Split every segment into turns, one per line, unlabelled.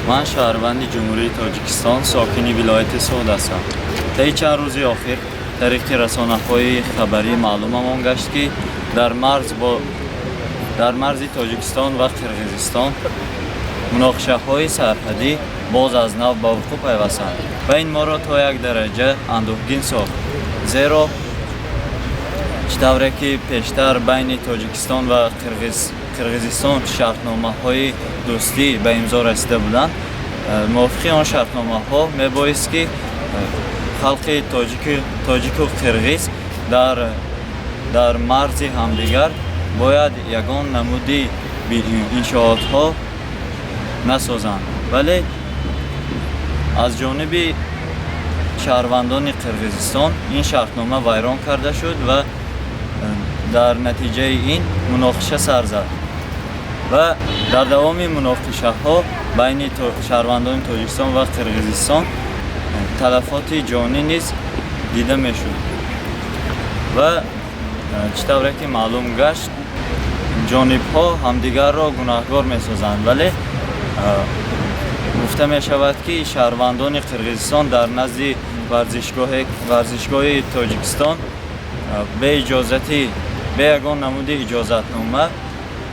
من شهروند جمهوری تاجیکستان ساکن ولایت سوئد هستم. طی چند روز اخیر طریق رسانه‌های خبری معلوممان گشت که در مرز تاجیکستان و قرقیزستان مناقشه‌های سرحدی باز از نو به وقوع پیوستند و این ما را تا یک درجه اندوهگین ساخت، زیرا چطوره که پیشتر بین تاجیکستان و قرقیزستان شرطنامه‌های دوستی به امضا رسیده بودند. موافقی آن شرطنامه‌ها میبایست که خلق تاجیک و قرقیز در مرز همدیگر باید یگان نمودی انشاءات‌ها نسازند، ولی از جانب شهروندان قرقیزستان این شرطنامه ویران کرده شد و در نتیجه این مناقشه سر زد و در دوام مناقشه ها بین شهروندان تاجیکستان و قرقیزستان تلفات جانی نیز دیده می شد و چطوره که معلوم گشت جانب ها همدیگر را گناهکار می سازند، ولی گفته می شود که شهروندان قرقیزستان در نزد ورزشگاه تاجیکستان به یگان نمود اجازتنامه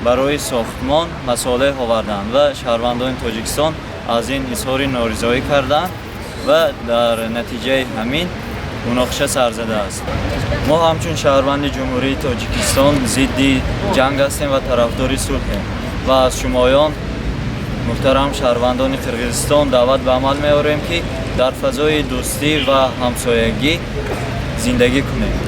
برای ساختمان مصالح آوردند و شهروندان تاجیکستان از این اظهار نارضایی کردند و در نتیجه همین مناقشه سر زده است. ما همچون شهروند جمهوری تاجیکستان ضد جنگ هستیم و طرفدار صلحیم و از شمایان محترم شهروندان قرقیزستان دعوت به عمل می‌آوریم که در فضای دوستی و همسایگی زندگی کنیم.